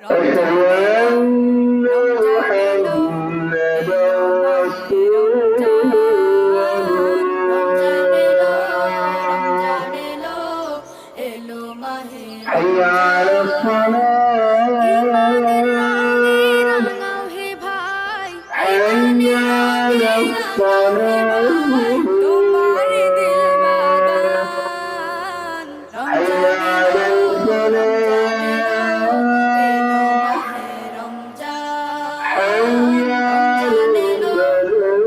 রমজান এলো, রমজান এলো, এলো মাহে রমজান। রমজান এলো, রমজান এলো, এলো মাহে রমজান। ইমানের রঙে রাঙাও হে ভাই, ইমানের রঙে রাঙাও হে ভাই তোমার দিল বাগান। রমজান এলো, রমজান এলো, এলো মাহে রমজান। রমজান এলো,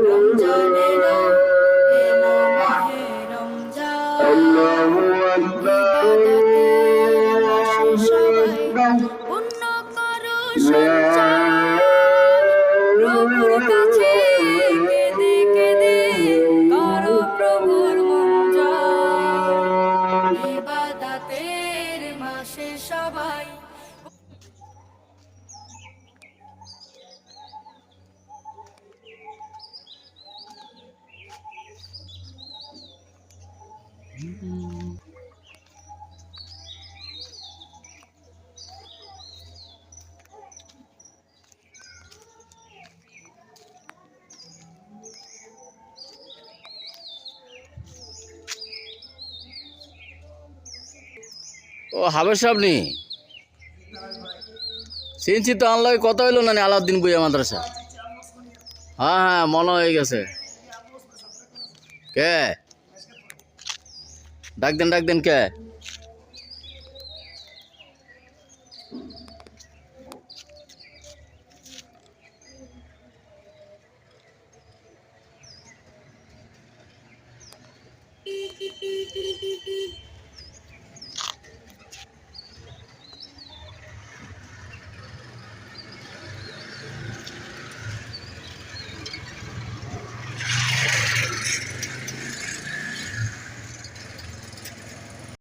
রমজান এলো, এলো মাহে রমজান। ইবাদতের মাসে সবাই পুণ্য করো সঞ্চয়, প্রভুর কাছে কেঁদে কেঁদে করো প্রভুর মন জয়। ইবাদতের মাসে সবাই ও হাবেশ আপনি চিনছি তো আনলাই কত হইলো না আলাউদ্দিন বুইয়া মাদ্রাসা। হ্যাঁ হ্যাঁ মনে হয়ে গেছে। কে ডাক দেন কে?